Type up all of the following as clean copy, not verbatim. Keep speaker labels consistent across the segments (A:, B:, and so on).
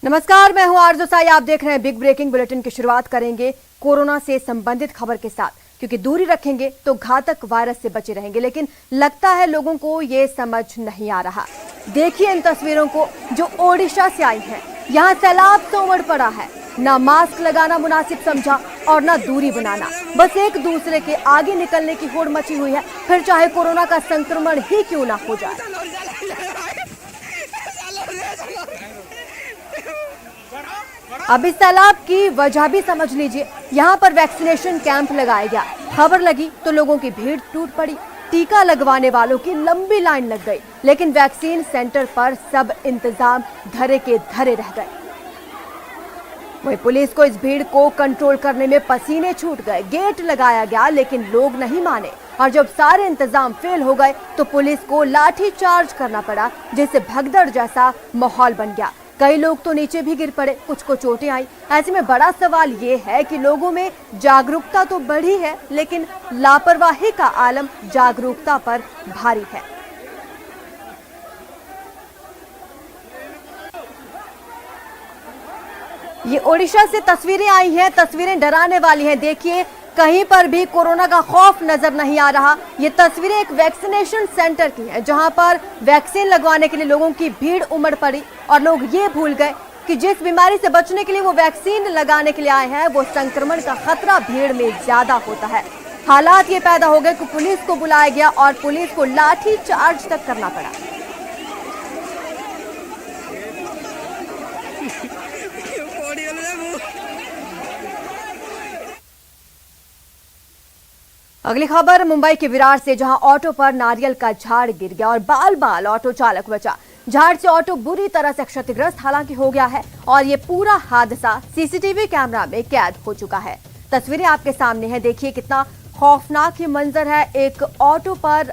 A: नमस्कार, मैं हूं आरजू साई। आप देख रहे हैं बिग ब्रेकिंग बुलेटिन की शुरुआत करेंगे कोरोना से संबंधित खबर के साथ, क्योंकि दूरी रखेंगे तो घातक वायरस से बचे रहेंगे। लेकिन लगता है लोगों को ये समझ नहीं आ रहा। देखिए इन तस्वीरों को जो ओडिशा से आई हैं। यहाँ सैलाब से उमड़ पड़ा है। ना मास्क लगाना मुनासिब समझा और ना दूरी बनाना, बस एक दूसरे के आगे निकलने की होड़ मची हुई है, फिर चाहे कोरोना का संक्रमण ही क्यों ना हो जाए। अब इस तालाब की वजह भी समझ लीजिए। यहाँ पर वैक्सीनेशन कैंप लगाया गया। खबर लगी तो लोगों की भीड़ टूट पड़ी। टीका लगवाने वालों की लंबी लाइन लग गई, लेकिन वैक्सीन सेंटर पर सब इंतजाम धरे के धरे रह गए। वहीं पुलिस को इस भीड़ को कंट्रोल करने में पसीने छूट गए। गेट लगाया गया लेकिन लोग नहीं माने, और जब सारे इंतजाम फेल हो गए तो पुलिस को लाठी चार्ज करना पड़ा, जिससे भगदड़ जैसा माहौल बन गया। कई लोग तो नीचे भी गिर पड़े, कुछ को चोटें आई। ऐसे में बड़ा सवाल ये है कि लोगों में जागरूकता तो बढ़ी है, लेकिन लापरवाही का आलम जागरूकता पर भारी है। ये ओडिशा से तस्वीरें आई हैं। तस्वीरें डराने वाली हैं। देखिए कहीं पर भी कोरोना का खौफ नजर नहीं आ रहा। ये तस्वीरें एक वैक्सीनेशन सेंटर की हैं, जहां पर वैक्सीन लगवाने के लिए लोगों की भीड़ उमड़ पड़ी और लोग ये भूल गए कि जिस बीमारी से बचने के लिए वो वैक्सीन लगाने के लिए आए हैं, वो संक्रमण का खतरा भीड़ में ज्यादा होता है। हालात ये पैदा हो गए कि पुलिस को बुलाया गया और पुलिस को लाठी चार्ज तक करना पड़ा। अगली खबर मुंबई के विरार से, जहां ऑटो पर नारियल का झाड़ गिर गया और बाल बाल ऑटो चालक बचा। झाड़ से ऑटो बुरी तरह से क्षतिग्रस्त हालांकि हो गया है, और ये पूरा हादसा सीसीटीवी कैमरा में कैद हो चुका है। तस्वीरें आपके सामने हैं। देखिए कितना खौफनाक ये मंजर है। एक ऑटो पर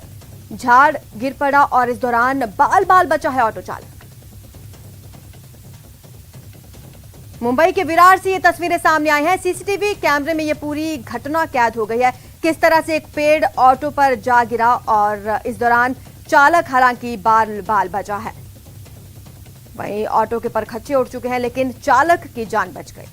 A: झाड़ गिर पड़ा और इस दौरान बाल बाल बचा है ऑटो चालक। मुंबई के विरार से ये तस्वीरें सामने आई हैं। सीसीटीवी कैमरे में ये पूरी घटना कैद हो गई है। किस तरह से एक पेड़ ऑटो पर जा गिरा और इस दौरान चालक हालांकि बाल बाल बचा है। वहीं ऑटो के परखच्चे उड़ चुके हैं, लेकिन चालक की जान बच गई।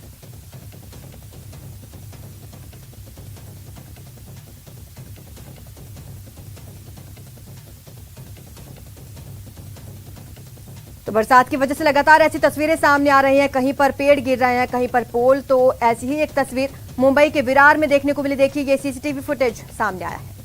A: तो बरसात की वजह से लगातार ऐसी तस्वीरें सामने आ रही हैं। कहीं पर पेड़ गिर रहे हैं, कहीं पर पोल। तो ऐसी ही एक तस्वीर मुंबई के विरार में देखने को मिली। देखिए ये सीसीटीवी फुटेज सामने आया है।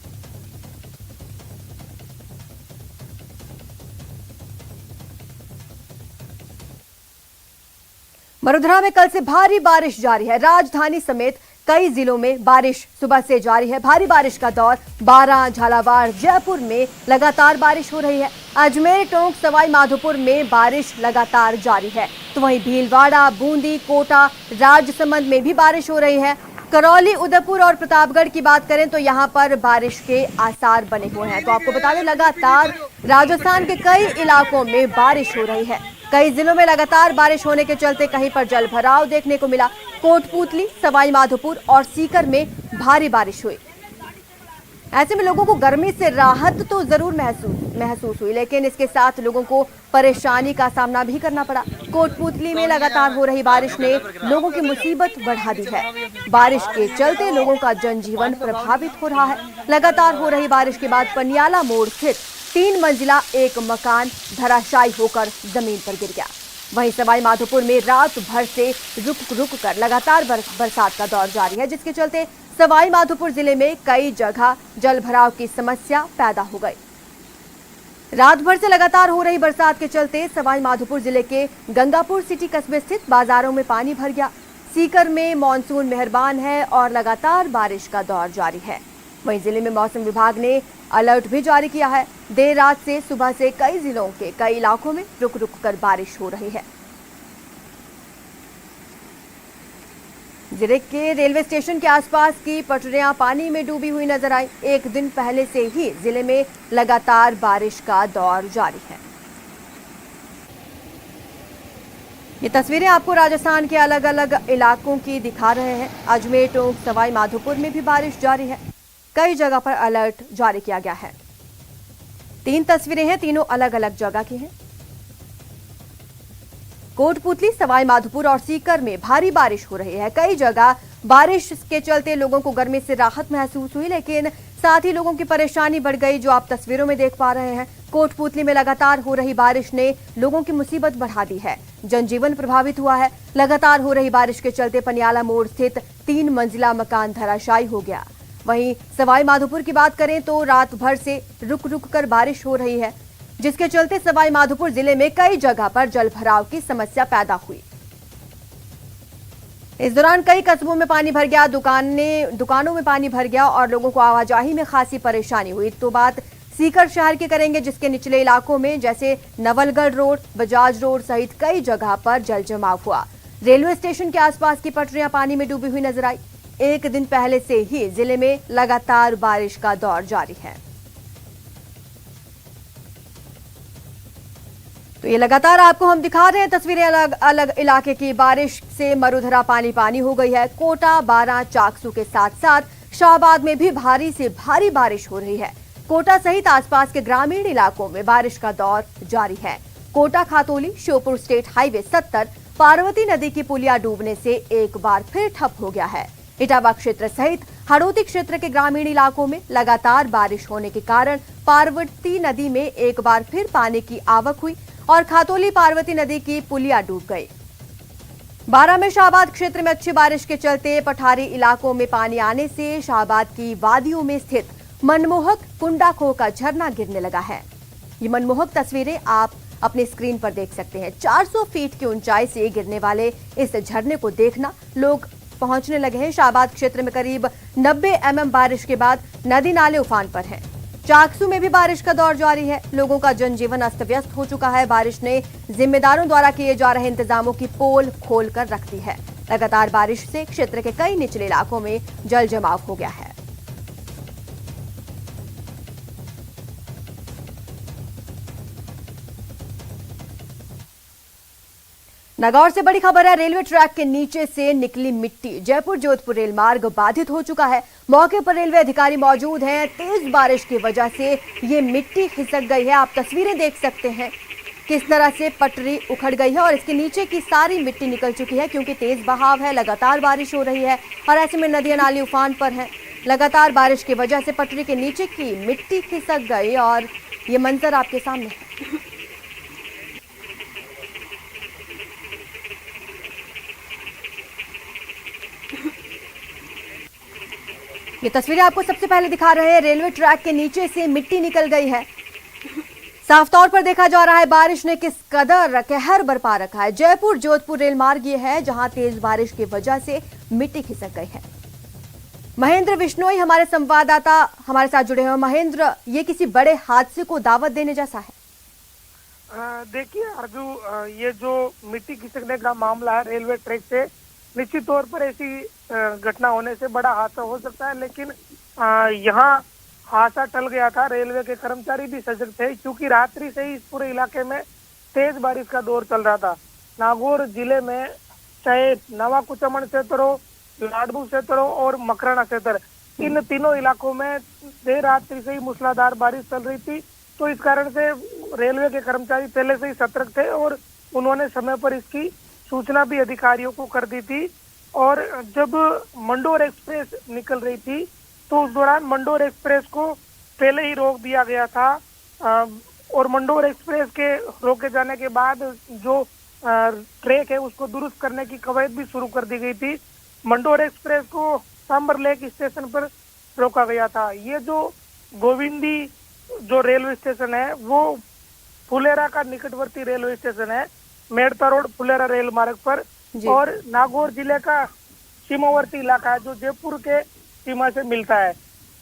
A: वडोदरा में कल से भारी बारिश जारी है। राजधानी समेत कई जिलों में बारिश सुबह से जारी है। भारी बारिश का दौर बारां, झालावाड़, जयपुर में लगातार बारिश हो रही है। अजमेर, टोंक, सवाई माधोपुर में बारिश लगातार जारी है। तो वहीं भीलवाड़ा, बूंदी, कोटा, राजसमंद में भी बारिश हो रही है। करौली, उदयपुर और प्रतापगढ़ की बात करें तो यहाँ पर बारिश के आसार बने हुए हैं। तो आपको बता दें लगातार राजस्थान के कई इलाकों में बारिश हो रही है। कई जिलों में लगातार बारिश होने के चलते कहीं पर जलभराव देखने को मिला। कोटपूतली, सवाई माधोपुर और सीकर में भारी बारिश हुई। ऐसे में लोगों को गर्मी से राहत तो जरूर महसूस हुई, लेकिन इसके साथ लोगों को परेशानी का सामना भी करना पड़ा। कोटपूतली में लगातार हो रही बारिश ने लोगों की मुसीबत बढ़ा दी है। बारिश के चलते लोगों का जनजीवन प्रभावित हो रहा है। लगातार हो रही बारिश के बाद पनियाला मोड़ स्थित 3 मंजिला एक मकान धराशायी होकर जमीन पर गिर गया। वहीं सवाई माधोपुर में रात भर से रुक कर लगातार बरसात का दौर जारी है, जिसके चलते सवाई माधोपुर जिले में कई जगह जलभराव की समस्या पैदा हो गई। रात भर से लगातार हो रही बरसात के चलते सवाई माधोपुर जिले के गंगापुर सिटी कस्बे स्थित बाजारों में पानी भर गया। सीकर में मॉनसून मेहरबान है और लगातार बारिश का दौर जारी है। वहीं जिले में मौसम विभाग ने अलर्ट भी जारी किया है। देर रात से सुबह से कई जिलों के कई इलाकों में रुक रुक कर बारिश हो रही है। जिले के रेलवे स्टेशन के आसपास की पटरियां पानी में डूबी हुई नजर आई। एक दिन पहले से ही जिले में लगातार बारिश का दौर जारी है। ये तस्वीरें आपको राजस्थान के अलग अलग इलाकों की दिखा रहे हैं। अजमेर, टोंक, सवाई माधोपुर में भी बारिश जारी है। कई जगह पर अलर्ट जारी किया गया है। 3 तस्वीरें हैं, तीनों अलग अलग जगह की हैं। कोटपुतली, सवाई माधोपुर और सीकर में भारी बारिश हो रही है। कई जगह बारिश के चलते लोगों को गर्मी से राहत महसूस हुई, लेकिन साथ ही लोगों की परेशानी बढ़ गई, जो आप तस्वीरों में देख पा रहे हैं। कोटपुतली में लगातार हो रही बारिश ने लोगों की मुसीबत बढ़ा दी है। जनजीवन प्रभावित हुआ है। लगातार हो रही बारिश के चलते पनियाला मोड़ स्थित 3 मंजिला मकान धराशायी हो गया। वहीं सवाई माधोपुर की बात करें तो रात भर से रुक रुक कर बारिश हो रही है, जिसके चलते सवाई माधोपुर जिले में कई जगह पर जल भराव की समस्या पैदा हुई। इस दौरान कई कस्बों में पानी भर गया, दुकानों में पानी भर गया और लोगों को आवाजाही में खासी परेशानी हुई। तो बात सीकर शहर की करेंगे, जिसके निचले इलाकों में जैसे नवलगढ़ रोड, बजाज रोड सहित कई जगह पर जल जमाव हुआ। रेलवे स्टेशन के आसपास की पटरियां पानी में डूबी हुई नजर आई। एक दिन पहले से ही जिले में लगातार बारिश का दौर जारी है। तो ये लगातार आपको हम दिखा रहे हैं तस्वीरें अलग अलग इलाके की। बारिश से मरुधरा पानी पानी हो गई है। कोटा, बारां, चाकसू के साथ साथ शाहबाद में भी भारी से भारी बारिश हो रही है। कोटा सहित आसपास के ग्रामीण इलाकों में बारिश का दौर जारी है। कोटा खातौली श्योपुर स्टेट हाईवे 70 पार्वती नदी की पुलिया डूबने से एक बार फिर ठप हो गया है। इटावा क्षेत्र सहित हड़ौती क्षेत्र के ग्रामीण इलाकों में लगातार बारिश होने के कारण पार्वती नदी में एक बार फिर पानी की आवक हुई और खातौली पार्वती नदी की पुलिया डूब गई। बारां में शाहबाद क्षेत्र में अच्छी बारिश के चलते पठारी इलाकों में पानी आने से शाहबाद की वादियों में स्थित मनमोहक कुंडाखो का झरना गिरने लगा है। ये मनमोहक तस्वीरें आप अपने स्क्रीन पर देख सकते हैं। 400 फीट की ऊंचाई से गिरने वाले इस झरने को देखना लोग पहुंचने लगे हैं। शाहबाद क्षेत्र में करीब 90 mm बारिश के बाद नदी नाले उफान पर हैं। चाकसू में भी बारिश का दौर जारी है। लोगों का जनजीवन अस्त व्यस्त हो चुका है। बारिश ने जिम्मेदारों द्वारा किए जा रहे इंतजामों की पोल खोल कर रख दी है। लगातार बारिश से क्षेत्र के कई निचले इलाकों में जल जमाव हो गया है। नागौर से बड़ी खबर है। रेलवे ट्रैक के नीचे से निकली मिट्टी। जयपुर जोधपुर रेल मार्ग बाधित हो चुका है। मौके पर रेलवे अधिकारी मौजूद हैं। तेज बारिश की वजह से ये मिट्टी खिसक गई है। आप तस्वीरें देख सकते हैं किस तरह से पटरी उखड़ गई है और इसके नीचे की सारी मिट्टी निकल चुकी है, क्योंकि तेज बहाव है, लगातार बारिश हो रही है और ऐसे में नदियां नाली उफान पर हैं। लगातार बारिश की वजह से पटरी के नीचे की मिट्टी खिसक गई और ये मंजर आपके सामने है। ये तस्वीरें आपको सबसे पहले दिखा रहे हैं। रेलवे ट्रैक के नीचे से मिट्टी निकल गई है। साफ तौर पर देखा जा रहा है बारिश ने किस कदर कहर बरपा रखा है। जयपुर जोधपुर रेल मार्ग ये है जहां तेज बारिश की वजह से मिट्टी खिसक गई है। महेंद्र बिश्नोई हमारे संवाददाता हमारे साथ जुड़े हैं। महेंद्र, ये किसी बड़े हादसे को दावत देने जैसा है।
B: देखिए आरजू, ये जो मिट्टी खिसकने का मामला है रेलवे ट्रैक से, निश्चित तौर पर ऐसी घटना होने से बड़ा हादसा हो सकता है, लेकिन यहाँ हादसा टल गया था। रेलवे के कर्मचारी भी सजग थे, क्योंकि रात्रि से ही इस पूरे इलाके में तेज बारिश का दौर चल रहा था। नागौर जिले में चाहे नवा कुचमन क्षेत्र हो, लाडबू क्षेत्र हो और मकराना क्षेत्र, इन तीनों इलाकों में देर रात्रि से ही मूसलाधार बारिश चल रही थी। तो इस कारण से रेलवे के कर्मचारी पहले से ही सतर्क थे और उन्होंने समय पर इसकी सूचना भी अधिकारियों को कर दी थी। और जब मंडोर एक्सप्रेस निकल रही थी तो उस दौरान मंडोर एक्सप्रेस को पहले ही रोक दिया गया था और मंडोर एक्सप्रेस के रोके जाने के बाद जो ट्रैक है उसको दुरुस्त करने की कवायद भी शुरू कर दी गई थी। मंडोर एक्सप्रेस को सांबर लेक स्टेशन पर रोका गया था। ये जो गोविंदी जो रेलवे स्टेशन है वो फुलेरा का निकटवर्ती रेलवे स्टेशन है, मेड़ता रोड फुलेरा रेल मार्ग पर, और नागौर जिले का सीमावर्ती इलाका है जो जयपुर के सीमा से मिलता है।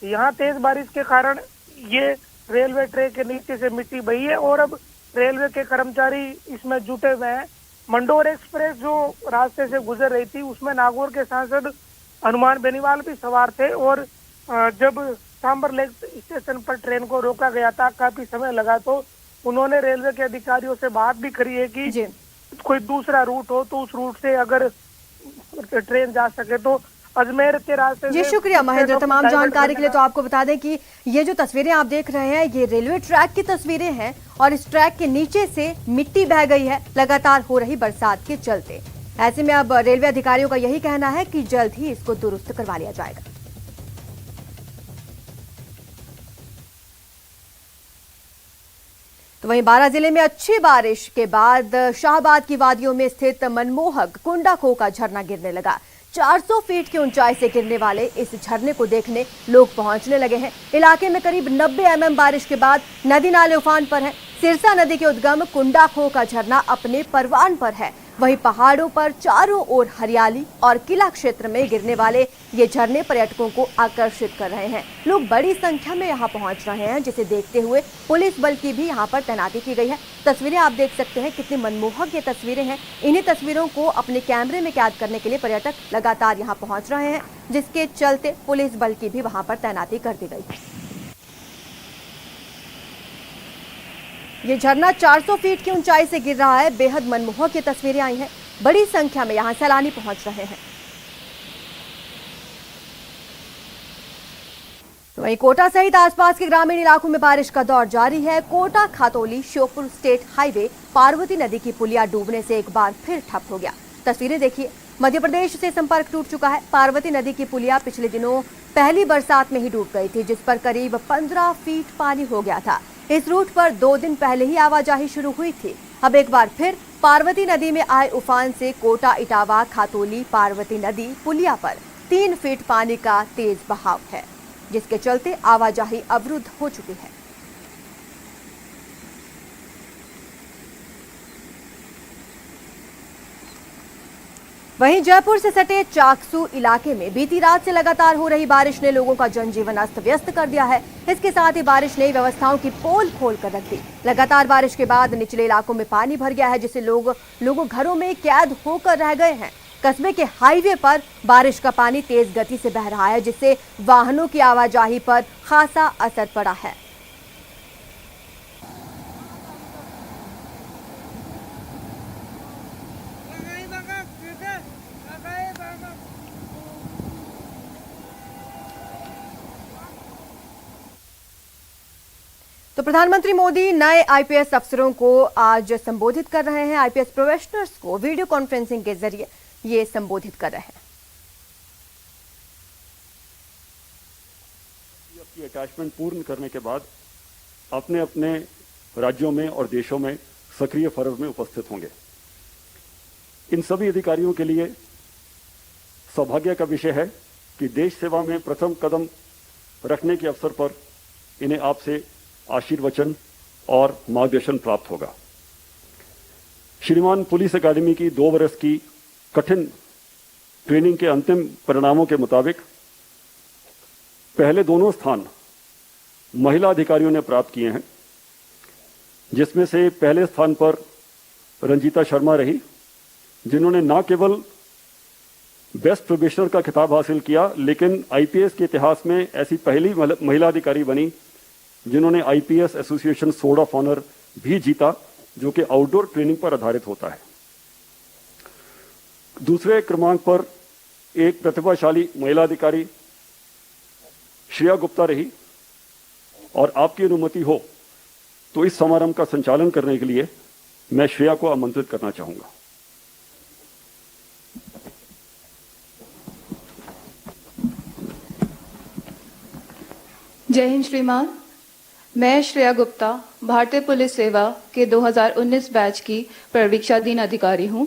B: यहाँ तेज बारिश के कारण ये रेलवे ट्रैक के नीचे से मिट्टी बही है और अब रेलवे के कर्मचारी इसमें जुटे हुए हैं। मंडोर एक्सप्रेस जो रास्ते से गुजर रही थी उसमें नागौर के सांसद हनुमान बेनीवाल भी सवार थे और जब सांबर लेक स्टेशन पर ट्रेन को रोका गया था, काफी समय लगा, तो उन्होंने रेलवे के अधिकारियों से बात भी करी है कि कोई दूसरा रूट हो तो उस रूट से अगर ट्रेन जा सके तो अजमेर के रास्ते
A: जी
B: से
A: शुक्रिया महेंद्र, तमाम
B: डाइवर्ट
A: जानकारी के लिए।
B: करने
A: तो आपको बता दें कि ये जो तस्वीरें आप देख रहे हैं ये रेलवे ट्रैक की तस्वीरें हैं और इस ट्रैक के नीचे से मिट्टी बह गई है लगातार हो रही बरसात के चलते। ऐसे में अब रेलवे अधिकारियों का यही कहना है कि जल्द ही इसको दुरुस्त करवा लिया जाएगा। तो वहीं बारां जिले में अच्छी बारिश के बाद शाहबाद की वादियों में स्थित मनमोहक कुंडा खो का झरना गिरने लगा। 400 फीट की ऊंचाई से गिरने वाले इस झरने को देखने लोग पहुंचने लगे हैं। इलाके में करीब 90 mm बारिश के बाद नदी नाले उफान पर हैं। सिरसा नदी के उद्गम कुंडा खो का झरना अपने परवान पर है। वहीं पहाड़ों पर चारों ओर हरियाली और किला क्षेत्र में गिरने वाले ये झरने पर्यटकों को आकर्षित कर रहे हैं। लोग बड़ी संख्या में यहाँ पहुंच रहे हैं, जिसे देखते हुए पुलिस बल की भी यहाँ पर तैनाती की गई है। तस्वीरें आप देख सकते हैं, कितनी मनमोहक ये तस्वीरें हैं। इन्हीं तस्वीरों को अपने कैमरे में कैद करने के लिए पर्यटक लगातार यहाँ पहुंच रहे हैं, जिसके चलते पुलिस बल की भी वहां पर तैनाती कर दी गई है। ये झरना 400 फीट की ऊंचाई से गिर रहा है। बेहद मनमोहक ये तस्वीरें आई हैं। बड़ी संख्या में यहां सैलानी पहुंच रहे हैं। तो वहीं कोटा सहित आसपास के ग्रामीण इलाकों में बारिश का दौर जारी है। कोटा खातौली श्योपुर स्टेट हाईवे पार्वती नदी की पुलिया डूबने से एक बार फिर ठप हो गया। तस्वीरें देखिए, मध्य प्रदेश से संपर्क टूट चुका है। पार्वती नदी की पुलिया पिछले दिनों पहली बरसात में ही डूब गई थी, जिस पर करीब 15 फीट पानी हो गया था। इस रूट पर 2 दिन पहले ही आवाजाही शुरू हुई थी। अब एक बार फिर पार्वती नदी में आए उफान से कोटा इटावा खातौली पार्वती नदी पुलिया पर 3 फीट पानी का तेज बहाव है, जिसके चलते आवाजाही अवरुद्ध हो चुकी है। वहीं जयपुर से सटे चाकसू इलाके में बीती रात से लगातार हो रही बारिश ने लोगों का जनजीवन अस्त व्यस्त कर दिया है। इसके साथ ही बारिश ने व्यवस्थाओं की पोल खोल कर रख दी। लगातार बारिश के बाद निचले इलाकों में पानी भर गया है, जिससे लोग घरों में कैद होकर रह गए हैं। कस्बे के हाईवे पर बारिश का पानी तेज गति से बह रहा है, जिससे वाहनों की आवाजाही पर खासा असर पड़ा है। तो प्रधानमंत्री मोदी नए आईपीएस अफसरों को आज संबोधित कर रहे हैं। आईपीएस प्रोबेशनर्स को वीडियो कॉन्फ्रेंसिंग के जरिए ये संबोधित कर रहे हैं।
C: की अटैचमेंट पूर्ण करने के बाद अपने अपने राज्यों में और देशों में सक्रिय फर्ज में उपस्थित होंगे। इन सभी अधिकारियों के लिए सौभाग्य का विषय है कि देश सेवा में प्रथम कदम रखने के अवसर पर इन्हें आपसे आशीर्वचन और मार्गदर्शन प्राप्त होगा। श्रीमान पुलिस अकादमी की 2 वर्ष की कठिन ट्रेनिंग के अंतिम परिणामों के मुताबिक पहले दोनों स्थान महिला अधिकारियों ने प्राप्त किए हैं, जिसमें से पहले स्थान पर रंजीता शर्मा रही, जिन्होंने न केवल बेस्ट प्रोबेशनर का खिताब हासिल किया, लेकिन आईपीएस के इतिहास में ऐसी पहली महिला अधिकारी बनी जिन्होंने IPS association sword of honour भी जीता, जो कि आउटडोर ट्रेनिंग पर आधारित होता है। दूसरे क्रमांक पर एक प्रतिभाशाली महिला अधिकारी श्रेया गुप्ता रही, और आपकी अनुमति हो तो इस समारोह का संचालन करने के लिए मैं श्रेया को आमंत्रित करना चाहूंगा।
D: जय हिंद श्रीमान। मैं श्रेया गुप्ता भारतीय पुलिस सेवा के 2019 बैच की प्रवीक्षाधीन अधिकारी हूं।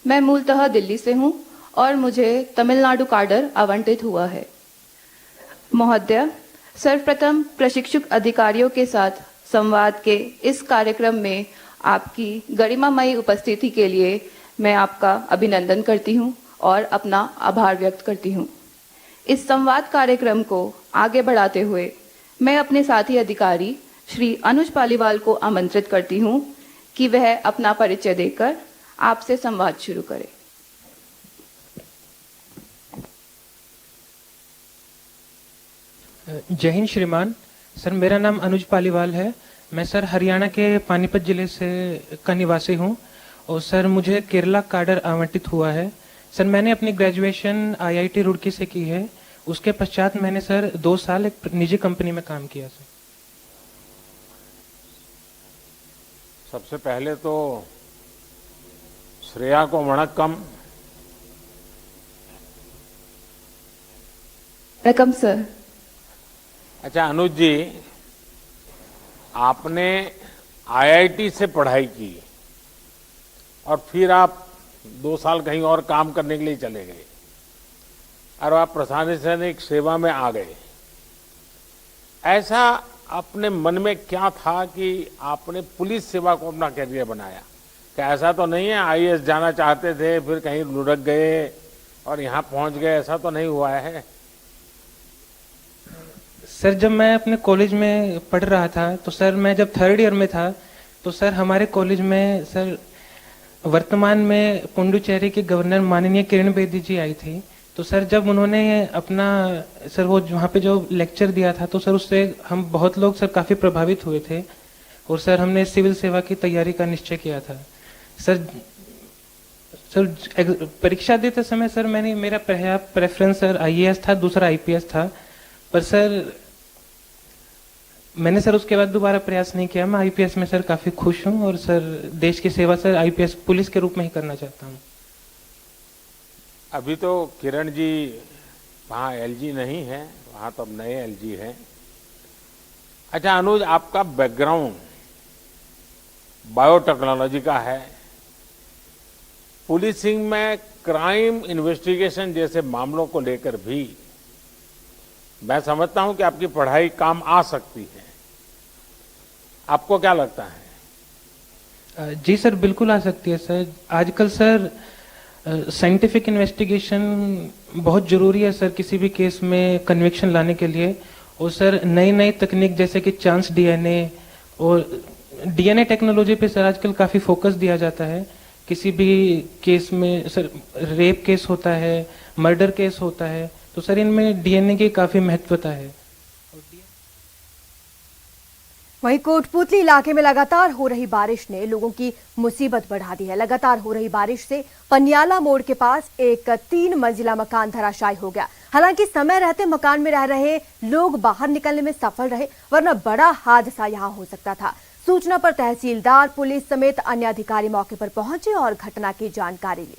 D: मैं मूलतः दिल्ली से हूं और मुझे तमिलनाडु काडर आवंटित हुआ है। महोदय, सर्वप्रथम प्रशिक्षुक अधिकारियों के साथ संवाद के इस कार्यक्रम में आपकी गरिमामयी उपस्थिति के लिए मैं आपका अभिनंदन करती हूं और अपना आभार व्यक्त करती हूं। इस संवाद कार्यक्रम को आगे बढ़ाते हुए मैं अपने साथी अधिकारी श्री अनुज पालीवाल को आमंत्रित करती हूं कि वह अपना परिचय देकर आपसे संवाद शुरू करें।
E: जय हिंद श्रीमान। सर, मेरा नाम अनुज पालीवाल है। मैं सर हरियाणा के पानीपत जिले से का निवासी हूँ और सर मुझे केरला काडर आवंटित हुआ है। सर मैंने अपनी ग्रेजुएशन IIT रुड़की से की है। उसके पश्चात मैंने सर 2 साल एक निजी कंपनी में काम किया सर।
F: सबसे पहले तो श्रेया को वणक्कम।
D: रकम सर।
F: अच्छा अनुज जी, आपने IIT से पढ़ाई की और फिर आप 2 साल कहीं और काम करने के लिए चले गए और आप प्रशासनिक सेवा में आ गए। ऐसा अपने मन में क्या था कि आपने पुलिस सेवा को अपना करियर बनाया? क्या ऐसा तो नहीं है IAS जाना चाहते थे फिर कहीं लुढ़क गए और यहाँ पहुँच गए, ऐसा तो नहीं हुआ है?
E: सर जब मैं अपने कॉलेज में पढ़ रहा था तो सर मैं जब 3rd ईयर में था तो सर हमारे कॉलेज में सर वर्तमान में पुडुचेरी के गवर्नर माननीय किरण बेदी जी आई थी। तो सर जब उन्होंने अपना सर वो वहाँ पे जो लेक्चर दिया था तो सर उससे हम बहुत लोग सर काफ़ी प्रभावित हुए थे और सर हमने सिविल सेवा की तैयारी का निश्चय किया था। सर परीक्षा देते समय सर मेरा पहला प्रेफरेंस सर IAS था, दूसरा IPS था। पर सर मैंने सर उसके बाद दोबारा प्रयास नहीं किया। मैं IPS में सर काफ़ी खुश हूँ और सर देश की सेवा सर IPS पुलिस के रूप में ही करना चाहता हूँ।
F: अभी तो किरण जी वहाँ LG नहीं है, वहाँ तो अब नए LG हैं। अच्छा अनुज, आपका बैकग्राउंड बायोटेक्नोलॉजी का है। पुलिसिंग में क्राइम इन्वेस्टिगेशन जैसे मामलों को लेकर भी मैं समझता हूं कि आपकी पढ़ाई काम आ सकती है। आपको क्या लगता है?
E: जी सर बिल्कुल आ सकती है सर। आजकल सर साइंटिफिक इन्वेस्टिगेशन बहुत ज़रूरी है सर किसी भी केस में कन्विक्शन लाने के लिए। और सर नई नई तकनीक जैसे कि चांस DNA और DNA टेक्नोलॉजी पे सर आजकल काफ़ी फोकस दिया जाता है। किसी भी केस में सर रेप केस होता है, मर्डर केस होता है, तो सर इनमें DNA की काफ़ी महत्वता है।
A: वहीं कोटपूतली इलाके में लगातार हो रही बारिश ने लोगों की मुसीबत बढ़ा दी है। लगातार हो रही बारिश से पनियाला मोड़ के पास एक 3 मंजिला मकान धराशायी हो गया। हालांकि समय रहते मकान में रह रहे लोग बाहर निकलने में सफल रहे, वरना बड़ा हादसा यहां हो सकता था। सूचना पर तहसीलदार, पुलिस समेत अन्य अधिकारी मौके पर पहुंचे और घटना की जानकारी ली।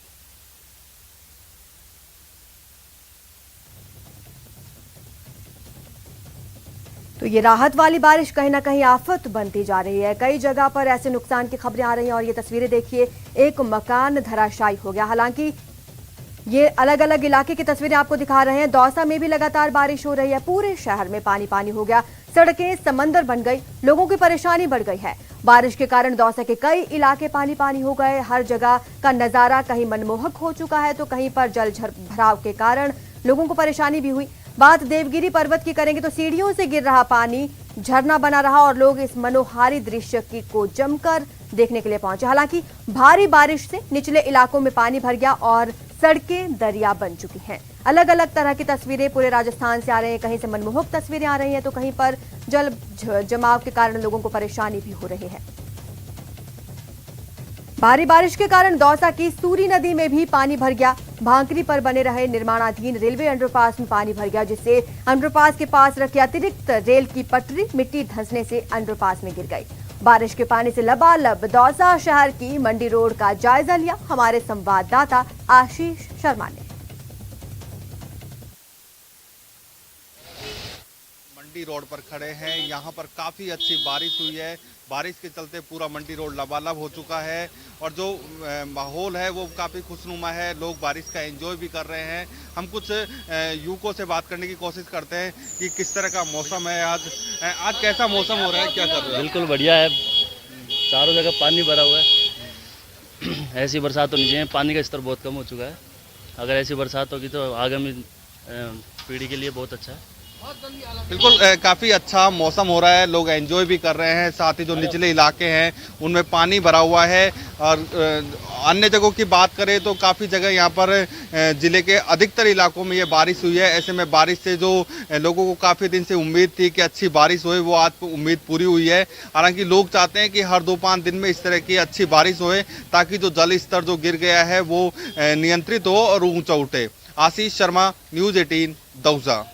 A: तो ये राहत वाली बारिश कहीं ना कहीं आफत बनती जा रही है। कई जगह पर ऐसे नुकसान की खबरें आ रही हैं और ये तस्वीरें देखिए, एक मकान धराशायी हो गया। हालांकि ये अलग अलग इलाके की तस्वीरें आपको दिखा रहे हैं। दौसा में भी लगातार बारिश हो रही है, पूरे शहर में पानी पानी हो गया, सड़कें समंदर बन गई, लोगों की परेशानी बढ़ गई है। बारिश के कारण दौसा के कई इलाके पानी पानी हो गए। हर जगह का नजारा कहीं मनमोहक हो चुका है तो कहीं पर जल भराव के कारण लोगों को परेशानी भी हुई। बात देवगिरी पर्वत की करेंगे तो सीढ़ियों से गिर रहा पानी झरना बना रहा और लोग इस मनोहारी दृश्य को जमकर देखने के लिए पहुंचे। हालांकि भारी बारिश से निचले इलाकों में पानी भर गया और सड़कें दरिया बन चुकी हैं। अलग अलग तरह की तस्वीरें पूरे राजस्थान से आ रही हैं। कहीं से मनमोहक तस्वीरें आ रही हैं तो कहीं पर जल जमाव के कारण लोगों को परेशानी भी हो रही है। भारी बारिश के कारण दौसा की सूरी नदी में भी पानी भर गया। भांकरी पर बने रहे निर्माणाधीन रेलवे अंडरपास में पानी भर गया, जिससे अंडरपास के पास रखी अतिरिक्त रेल की पटरी मिट्टी धंसने से अंडरपास में गिर गई। बारिश के पानी से लबालब दौसा शहर की मंडी रोड का जायजा लिया हमारे संवाददाता आशीष शर्मा ने।
G: मंडी रोड पर खड़े हैं, यहाँ पर काफ़ी अच्छी बारिश हुई है। बारिश के चलते पूरा मंडी रोड लबालब हो चुका है और जो माहौल है वो काफ़ी खुशनुमा है। लोग बारिश का एंजॉय भी कर रहे हैं। हम कुछ युवकों से बात करने की कोशिश करते हैं कि किस तरह का मौसम है आज कैसा मौसम हो रहा है, क्या कर रहे हैं?
H: बिल्कुल बढ़िया है, चारों जगह पानी भरा हुआ है। ऐसी बरसात होनी चाहिए, पानी का स्तर बहुत कम हो चुका है। अगर ऐसी बरसात होगी तो आगामी पीढ़ी के लिए बहुत अच्छा है।
G: बिल्कुल काफ़ी अच्छा मौसम हो रहा है, लोग एंजॉय भी कर रहे हैं, साथ ही जो निचले इलाके हैं उनमें पानी भरा हुआ है। और अन्य जगहों की बात करें तो काफ़ी जगह यहाँ पर ज़िले के अधिकतर इलाकों में ये बारिश हुई है। ऐसे में बारिश से जो लोगों को काफ़ी दिन से उम्मीद थी कि अच्छी बारिश होए, वो आज उम्मीद पूरी हुई है। हालांकि लोग चाहते हैं कि हर 2-5 दिन में इस तरह की अच्छी बारिश होए, ताकि जो जल स्तर जो गिर गया है वो नियंत्रित हो और ऊँचा उठे। आशीष शर्मा, न्यूज़ 18, दौसा।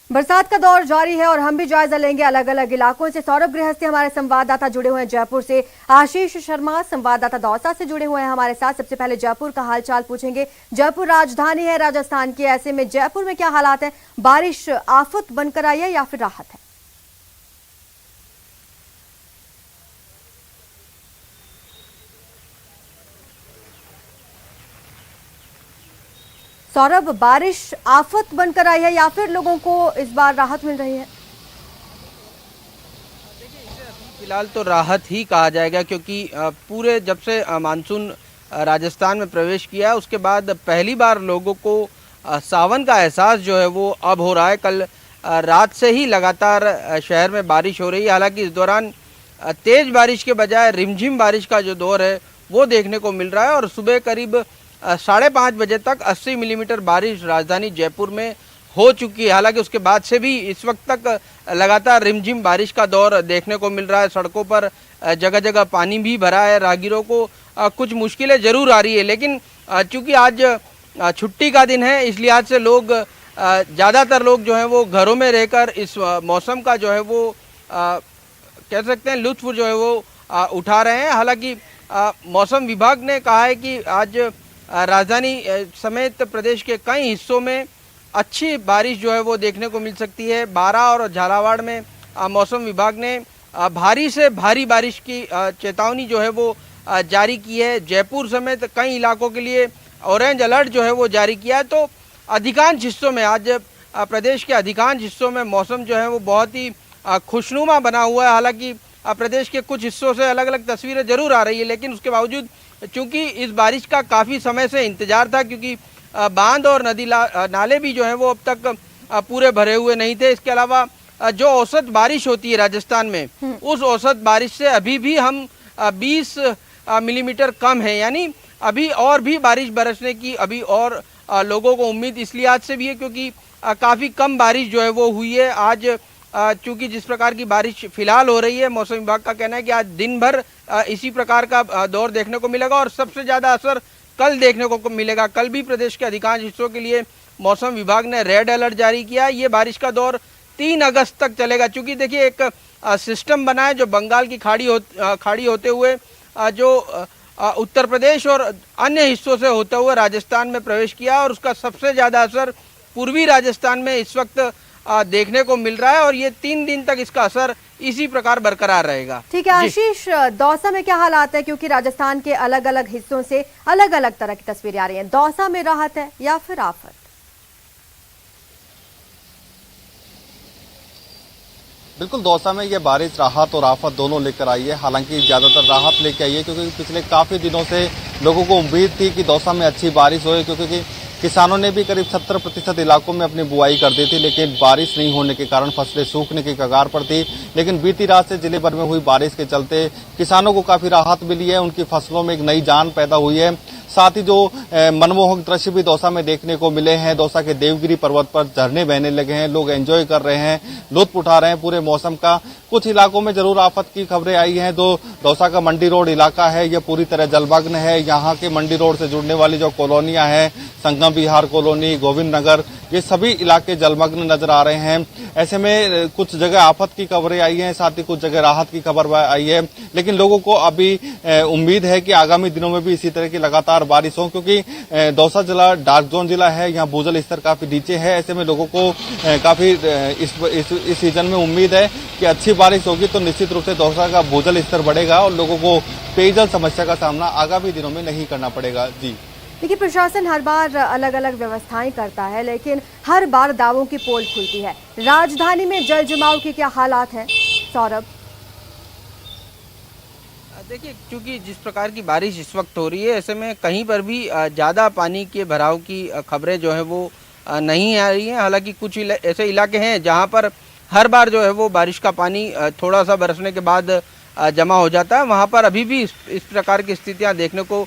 A: बरसात का दौर जारी है और हम भी जायजा लेंगे अलग अलग इलाकों से। सौरभ गृहस्थी हमारे संवाददाता जुड़े हुए हैं जयपुर से, आशीष शर्मा संवाददाता दौसा से जुड़े हुए हैं हमारे साथ। सबसे पहले जयपुर का हालचाल पूछेंगे। जयपुर राजधानी है राजस्थान की, ऐसे में जयपुर में क्या हालात है? बारिश आफत बनकर आई है या फिर राहत है? सौरभ, बारिश आफत बनकर आई है या फिर लोगों को इस बार राहत मिल रही है?
I: फिलहाल तो राहत ही कहा जाएगा, क्योंकि पूरे जब से मानसून राजस्थान में प्रवेश किया है उसके बाद पहली बार लोगों को सावन का एहसास जो है वो अब हो रहा है। कल रात से ही लगातार शहर में बारिश हो रही है। हालांकि इस दौरान तेज बारिश के बजाय रिमझिम बारिश का जो दौर है वो देखने को मिल रहा है और सुबह करीब 5:30 बजे तक 80 मिलीमीटर बारिश राजधानी जयपुर में हो चुकी है। हालांकि उसके बाद से भी इस वक्त तक लगातार रिमझिम बारिश का दौर देखने को मिल रहा है। सड़कों पर जगह जगह पानी भी भरा है। राहगीरों को कुछ मुश्किलें जरूर आ रही है, लेकिन चूंकि आज छुट्टी का दिन है इस लिहाज से लोग ज़्यादातर लोग जो है वो घरों में रहकर इस मौसम का जो है वो कह सकते हैं लुत्फ जो है वो उठा रहे हैं। हालांकि मौसम विभाग ने कहा है कि आज राजधानी समेत प्रदेश के कई हिस्सों में अच्छी बारिश जो है वो देखने को मिल सकती है। बारां और झालावाड़ में मौसम विभाग ने भारी से भारी बारिश की चेतावनी जो है वो जारी की है। जयपुर समेत कई इलाकों के लिए ऑरेंज अलर्ट जो है वो जारी किया है। तो अधिकांश हिस्सों में आज प्रदेश के अधिकांश हिस्सों में मौसम जो है वो बहुत ही खुशनुमा बना हुआ है। हालांकि प्रदेश के कुछ हिस्सों से अलग अलग तस्वीरें जरूर आ रही है, लेकिन उसके बावजूद चूंकि इस बारिश का काफ़ी समय से इंतजार था, क्योंकि बांध और नदी नाले भी जो है वो अब तक पूरे भरे हुए नहीं थे। इसके अलावा जो औसत बारिश होती है राजस्थान में, उस औसत बारिश से अभी भी हम 20 मिलीमीटर कम है। यानी अभी और भी बारिश बरसने की अभी और लोगों को उम्मीद इस लिहाज से भी है क्योंकि काफ़ी कम बारिश जो है वो हुई है। आज चूंकि जिस प्रकार की बारिश फिलहाल हो रही है, मौसम विभाग का कहना है कि आज दिन भर इसी प्रकार का दौर देखने को मिलेगा और सबसे ज़्यादा असर कल देखने को मिलेगा। कल भी प्रदेश के अधिकांश हिस्सों के लिए मौसम विभाग ने रेड अलर्ट जारी किया। ये बारिश का दौर 3 अगस्त तक चलेगा। चूंकि देखिए एक सिस्टम बना है जो बंगाल की खाड़ी होते हुए जो उत्तर प्रदेश और अन्य हिस्सों से होते हुए राजस्थान में प्रवेश किया और उसका सबसे ज़्यादा असर पूर्वी राजस्थान में इस वक्त देखने को मिल रहा है और ये 3 दिन तक इसका असर इसी प्रकार बरकरार रहेगा।
A: ठीक है आशीष, दौसा में क्या हालात है? क्योंकि राजस्थान के अलग अलग हिस्सों से अलग अलग तरह की तस्वीरें आ रही हैं। दौसा में राहत है या फिर आफत?
G: बिल्कुल, दौसा में ये बारिश राहत और आफत दोनों लेकर आई है। हालांकि ज़्यादातर राहत लेकर आई है क्योंकि पिछले काफ़ी दिनों से लोगों को उम्मीद थी कि दौसा में अच्छी बारिश होए, क्योंकि किसानों ने भी करीब 70% इलाकों में अपनी बुआई कर दी थी, लेकिन बारिश नहीं होने के कारण फसलें सूखने की कगार पर थी। लेकिन बीती रात से जिले भर में हुई बारिश के चलते किसानों को काफ़ी राहत मिली है, उनकी फसलों में एक नई जान पैदा हुई है। साथ ही जो मनमोहक दृश्य भी दौसा में देखने को मिले हैं। दौसा के देवगिरी पर्वत पर झरने बहने लगे हैं, लोग एंजॉय कर रहे हैं, लुत्फ उठा रहे हैं पूरे मौसम का। कुछ इलाकों में जरूर आफत की खबरें आई हैं। जो दौसा का मंडी रोड इलाका है ये पूरी तरह जलमग्न है। यहाँ के मंडी रोड से जुड़ने वाली जो कॉलोनियां हैं, संगम विहार कॉलोनी, गोविंद नगर, ये सभी इलाके जलमग्न नजर आ रहे हैं। ऐसे में कुछ जगह आफत की खबरें आई हैं, साथ ही कुछ जगह राहत की खबर आई है। लेकिन लोगों को अभी उम्मीद है कि आगामी दिनों में भी इसी तरह की लगातार बारिश हो, क्योंकि दौसा जिला डार्क जोन जिला है, यहाँ भूजल स्तर काफी नीचे है। ऐसे में लोगों को काफी इस सीजन में उम्मीद है कि अच्छी बारिश होगी तो निश्चित रूप से दौसा का भूजल स्तर बढ़ेगा और लोगों को पेयजल समस्या का सामना आगामी दिनों में नहीं करना पड़ेगा। जी
A: देखिए, प्रशासन हर बार अलग अलग व्यवस्थाएं करता है, लेकिन हर बार दावों की पोल खुलती है। राजधानी में जल जमाव के क्या हालात हैं सौरभ?
I: देखिए, क्योंकि जिस प्रकार की बारिश इस वक्त हो रही है, ऐसे में कहीं पर भी ज़्यादा पानी के भराव की खबरें जो है वो नहीं आ रही हैं। हालांकि कुछ ऐसे इलाके हैं जहां पर हर बार जो है वो बारिश का पानी थोड़ा सा बरसने के बाद जमा हो जाता है, वहां पर अभी भी इस प्रकार की स्थितियां देखने को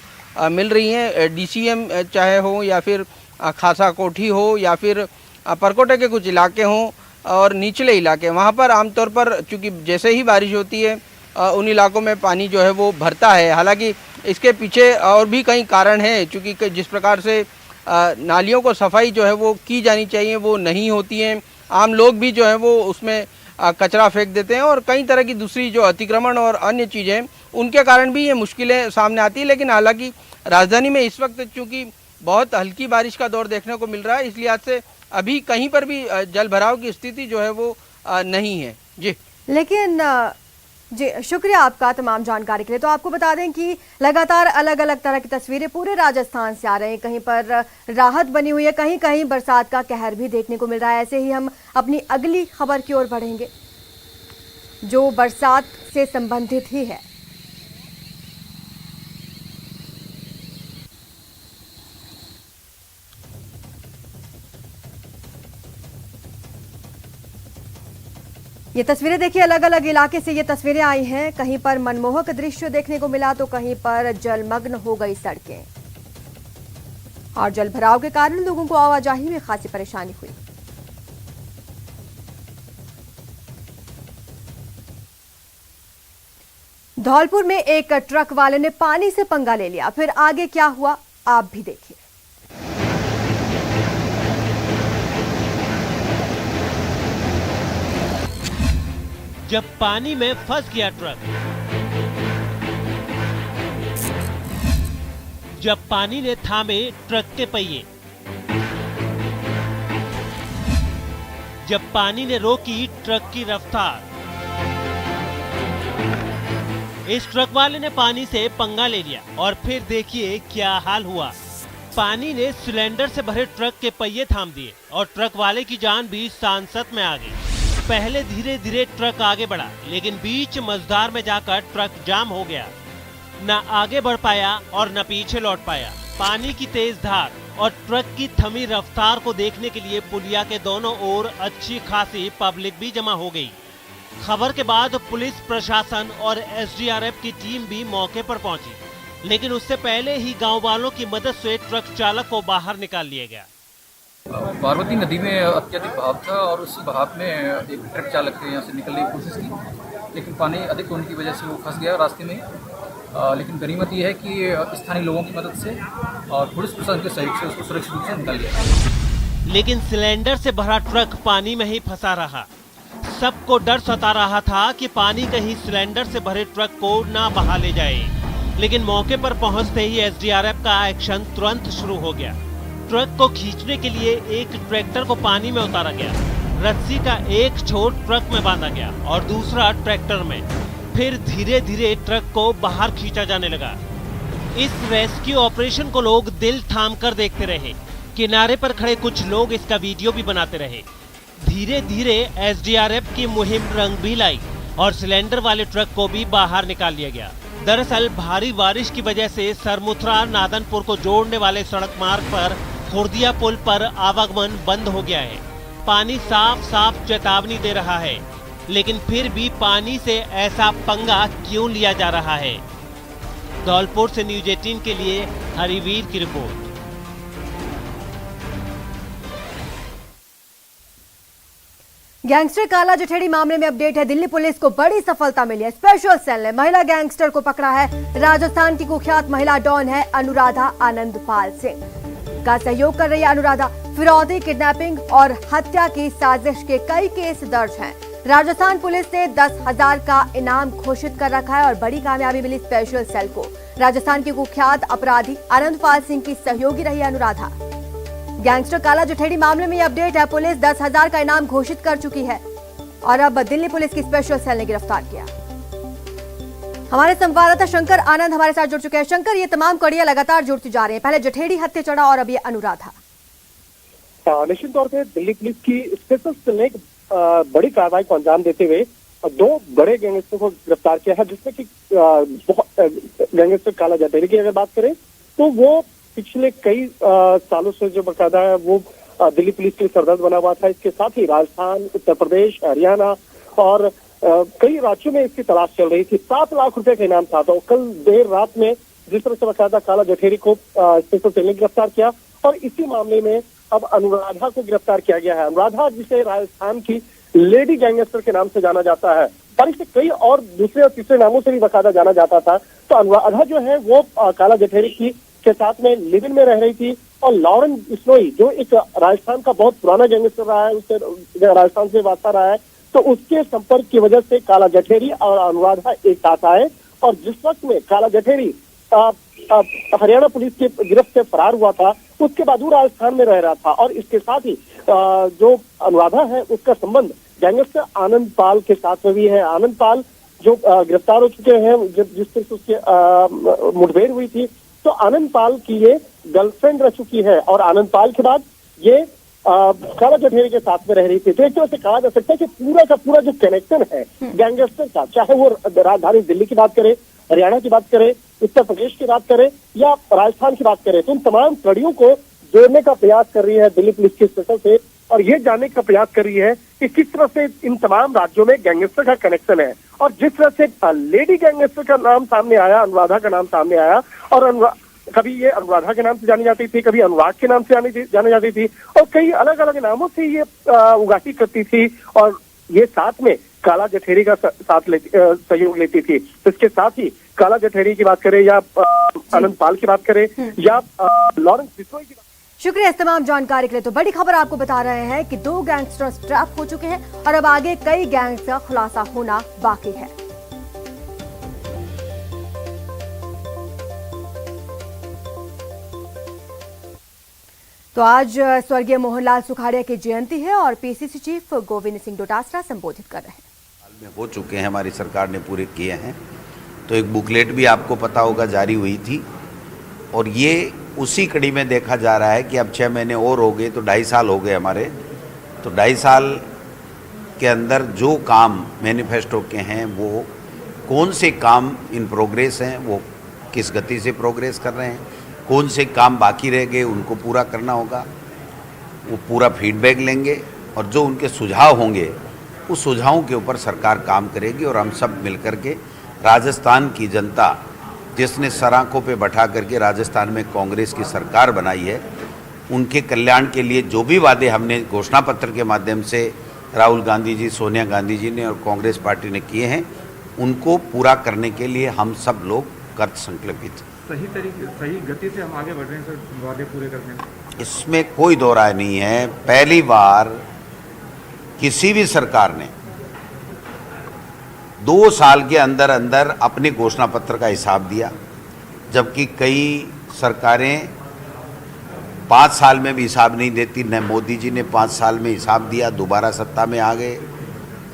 I: मिल रही हैं। डीसीएम चाहे हो या फिर खासा कोठी हो या फिर परकोटे के कुछ इलाके हों और निचले इलाके, वहाँ पर आमतौर पर चूँकि जैसे ही बारिश होती है उन इलाकों में पानी जो है वो भरता है। हालांकि इसके पीछे और भी कई कारण हैं, चूँकि जिस प्रकार से नालियों को सफाई जो है वो की जानी चाहिए वो नहीं होती हैं। आम लोग भी जो है वो उसमें कचरा फेंक देते हैं और कई तरह की दूसरी जो अतिक्रमण और अन्य चीज़ें, उनके कारण भी ये मुश्किलें सामने आती है। लेकिन हालांकि राजधानी में इस वक्त चूँकि बहुत हल्की बारिश का दौर देखने को मिल रहा है, इसलिए आज से अभी कहीं पर भी जल भराव की स्थिति जो है वो नहीं है। जी,
A: लेकिन जी शुक्रिया आपका तमाम जानकारी के लिए। तो आपको बता दें कि लगातार अलग अलग तरह की तस्वीरें पूरे राजस्थान से आ रही हैं। कहीं पर राहत बनी हुई है, कहीं कहीं बरसात का कहर भी देखने को मिल रहा है। ऐसे ही हम अपनी अगली खबर की ओर बढ़ेंगे जो बरसात से संबंधित ही है। ये तस्वीरें देखिए, अलग अलग इलाके से ये तस्वीरें आई हैं। कहीं पर मनमोहक दृश्य देखने को मिला तो कहीं पर जलमग्न हो गई सड़कें और जल भराव के कारण लोगों को आवाजाही में खासी परेशानी हुई। धौलपुर में एक ट्रक वाले ने पानी से पंगा ले लिया, फिर आगे क्या हुआ आप भी देखिए।
J: जब पानी में फंस गया ट्रक, जब पानी ने थामे ट्रक के पहिए, जब पानी ने रोकी ट्रक की रफ्तार, इस ट्रक वाले ने पानी से पंगा ले लिया और फिर देखिए क्या हाल हुआ। पानी ने सिलेंडर से भरे ट्रक के पहिए थाम दिए और ट्रक वाले की जान भी सांसत में आ गई। पहले धीरे धीरे ट्रक आगे बढ़ा, लेकिन बीच मझधार में जाकर ट्रक जाम हो गया। न आगे बढ़ पाया और न पीछे लौट पाया। पानी की तेज धार और ट्रक की थमी रफ्तार को देखने के लिए पुलिया के दोनों ओर अच्छी खासी पब्लिक भी जमा हो गई। खबर के बाद पुलिस प्रशासन और एसडीआरएफ की टीम भी मौके पर पहुंची, लेकिन उससे पहले ही गांव वालों की मदद से ट्रक चालक को बाहर निकाल लिया गया।
K: पार्वती नदी में अत्यधिक बहाव था और उस बहाव में एक ट्रक चालक ने यहाँ से निकलने की कोशिश की, लेकिन पानी अधिक होने की वजह से वो फंस गया रास्ते में। लेकिन गनीमत ये है कि स्थानीय लोगों की मदद से और पुलिस प्रशासन के सहयोग से उसको सुरक्षित रूप से निकाल लिया।
J: लेकिन सिलेंडर से भरा ट्रक पानी में ही फंसा रहा। सबको डर सता रहा था कि पानी कहीं सिलेंडर से भरे ट्रक को ना बहा ले जाए, लेकिन मौके पर पहुंचते ही एसडीआरएफ का एक्शन तुरंत शुरू हो गया। ट्रक को खींचने के लिए एक ट्रैक्टर को पानी में उतारा गया। रस्सी का एक छोर ट्रक में बांधा गया और दूसरा ट्रैक्टर में। फिर धीरे धीरे ट्रक को बाहर खींचा जाने लगा। इस रेस्क्यू ऑपरेशन को लोग दिल थाम कर देखते रहे। किनारे पर खड़े कुछ लोग इसका वीडियो भी बनाते रहे। धीरे धीरे एसडीआरएफ की मुहिम रंग भी लाई और सिलेंडर वाले ट्रक को भी बाहर निकाल लिया गया। दरअसल भारी बारिश की वजह से सरमुथरा नादनपुर को जोड़ने वाले सड़क मार्ग पर खुर्दिया पुल पर आवागमन बंद हो गया है। पानी साफ साफ चेतावनी दे रहा है, लेकिन फिर भी पानी से ऐसा पंगा क्यों लिया जा रहा है। धौलपुर से न्यूज 18 के लिए हरिवीर की रिपोर्ट।
A: गैंगस्टर काला जठेड़ी मामले में अपडेट है। दिल्ली पुलिस को बड़ी सफलता मिली है। स्पेशल सेल ने महिला गैंगस्टर को पकड़ा है। राजस्थान की कुख्यात महिला डॉन है अनुराधा आनंदपाल सिंह का सहयोग कर रही है। अनुराधा फिरौती, किडनैपिंग और हत्या की साजिश के कई केस दर्ज हैं। राजस्थान पुलिस ने 10,000 का इनाम घोषित कर रखा है और बड़ी कामयाबी मिली स्पेशल सेल को। राजस्थान की कुख्यात अपराधी आनंदपाल सिंह की सहयोगी रही अनुराधा। गैंगस्टर काला जठेड़ी मामले में ये अपडेट है। पुलिस 10,000 का इनाम घोषित कर चुकी है और अब दिल्ली पुलिस की स्पेशल सेल ने गिरफ्तार किया। हमारे संवाददाता शंकर आनंद हमारे साथ जुड़ चुके हैं। शंकर, ये तमाम कड़ियां लगातार जुड़ती जा रही हैं। पहले जठेड़ी हत्या चढ़ा और अब ये अनुराधा।
L: निश्चित तौर पर दिल्ली पुलिस की स्पेशल सेल ने बड़ी कार्रवाई को अंजाम देते हुए 2 बड़े गैंगस्टर को गिरफ्तार किया है, जिसमें कि गैंगस्टर काला जठेड़ी की अगर बात करें तो वो पिछले कई सालों से जो बकायदा है वो दिल्ली पुलिस के लिए सरदर्द बना हुआ था। इसके साथ ही राजस्थान, उत्तर प्रदेश, हरियाणा और कई राज्यों में इसकी तलाश चल रही थी। 7 लाख रुपए का इनाम था। तो कल देर रात में जिस तरह से बकायदा काला जठेरी को स्पेशल सेल ने गिरफ्तार किया और इसी मामले में अब अनुराधा को गिरफ्तार किया गया है। अनुराधा, जिसे राजस्थान की लेडी गैंगस्टर के नाम से जाना जाता है और इसे कई और दूसरे और तीसरे नामों से भी बकायदा जाना जाता था। तो अनुराधा जो है वो काला जठेरी के साथ में लिव इन में रह रही थी और लॉरेंस बिश्नोई जो एक राजस्थान का बहुत पुराना गैंगस्टर रहा है, उससे राजस्थान से वास्ता रहा है, तो उसके संपर्क की वजह से काला जठेरी और अनुराधा एक साथ आए और जिस वक्त में काला जठेरी हरियाणा पुलिस की गिरफ्त से फरार हुआ था उसके बाद वो राजस्थान में रह रहा था और इसके साथ ही जो अनुराधा है उसका संबंध गैंगस्टर आनंद पाल के साथ में भी है। आनंद पाल जो गिरफ्तार हो चुके हैं, जिस तरह से उसके मुठभेड़ हुई थी, तो आनंद पाल की ये गर्लफ्रेंड रह चुकी है और आनंद पाल के बाद ये काला जठेरी के साथ में रह रही थी। तो एक तरह से कहा जा सकता है कि पूरा का पूरा जो कनेक्शन है गैंगस्टर का, चाहे वो राजधानी दिल्ली की बात करे, हरियाणा की बात करे, उत्तर प्रदेश की बात करे या राजस्थान की बात करे, तो इन तमाम कड़ियों को जोड़ने का प्रयास कर रही है दिल्ली पुलिस की स्पेशल से और ये जानने का प्रयास कर रही है कि किस तरह से इन तमाम राज्यों में गैंगस्टर का कनेक्शन है। और जिस तरह से लेडी गैंगस्टर का नाम सामने आया, अनुराधा का नाम सामने आया और कभी ये अनुराधा के नाम से जानी जाती थी, कभी अनुराग के नाम से जानी जाती थी और कई अलग अलग नामों से ये उगाही करती थी और ये साथ में काला जठेरी का सहयोग लेती थी। इसके साथ ही काला जठेरी की बात करें या आनंद पाल की बात करें या लॉरेंस बिश्नोई की बात।
A: शुक्रिया इस तमाम जानकारी के लिए। तो बड़ी खबर आपको बता रहे हैं कि 2 गैंगस्टर्स ट्रैप हो चुके हैं और अब आगे कई गैंग्स का खुलासा होना बाकी है। तो आज स्वर्गीय मोहनलाल सुखाड़िया की जयंती है और पीसीसी चीफ गोविंद सिंह डोटासरा संबोधित कर रहे हैं।
M: में हो चुके हैं, हमारी सरकार ने पूरे किए हैं। तो एक बुकलेट भी आपको पता होगा जारी हुई थी और ये उसी कड़ी में देखा जा रहा है कि अब 6 महीने और हो गए तो 2.5 साल हो गए हमारे। तो 2.5 साल के अंदर जो काम मैनिफेस्टो के हैं वो कौन से काम इन प्रोग्रेस हैं, वो किस गति से प्रोग्रेस कर रहे हैं, कौन से काम बाकी रह गए उनको पूरा करना होगा, वो पूरा फीडबैक लेंगे और जो उनके सुझाव होंगे उस सुझावों के ऊपर सरकार काम करेगी और हम सब मिलकर के राजस्थान की जनता जिसने सराखों पे बैठा करके राजस्थान में कांग्रेस की सरकार बनाई है, उनके कल्याण के लिए जो भी वादे हमने घोषणा पत्र के माध्यम से राहुल गांधी जी, सोनिया गांधी जी ने और कांग्रेस पार्टी ने किए हैं, उनको पूरा करने के लिए हम सब लोग कृत संकल्पित।
N: सही गति से हम आगे बढ़ रहे हैं सर, वादे पूरे करने में
M: इसमें कोई दो राय नहीं है। पहली बार किसी भी सरकार ने 2 साल के अंदर अंदर अपने घोषणा पत्र का हिसाब दिया, जबकि कई सरकारें 5 साल में भी हिसाब नहीं देती। न मोदी जी ने 5 साल में हिसाब दिया, दोबारा सत्ता में आ गए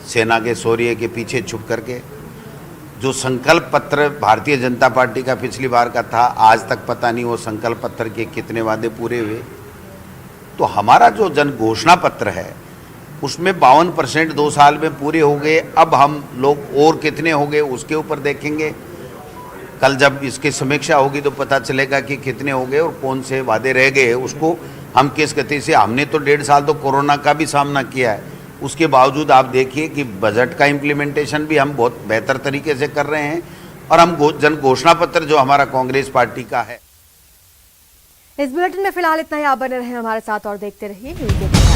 M: सेना के शौर्य के पीछे छुप करके। जो संकल्प पत्र भारतीय जनता पार्टी का पिछली बार का था, आज तक पता नहीं वो संकल्प पत्र के कितने वादे पूरे हुए। तो हमारा जो जन घोषणा पत्र है उसमें 52% 2 साल में पूरे हो गए। अब हम लोग और कितने हो गए उसके ऊपर देखेंगे। कल जब इसकी समीक्षा होगी तो पता चलेगा कि कितने हो गए और कौन से वादे रह गए, उसको हम किस गति से। हमने तो 1.5 साल तो कोरोना का भी सामना किया है, उसके बावजूद आप देखिए कि बजट का इम्प्लीमेंटेशन भी हम बहुत बेहतर तरीके से कर रहे हैं और हम जन घोषणा पत्र जो हमारा कांग्रेस पार्टी का है।
A: इस बुलेटिन में फिलहाल इतना ही। आप बने रहें हमारे साथ और देखते रहिए।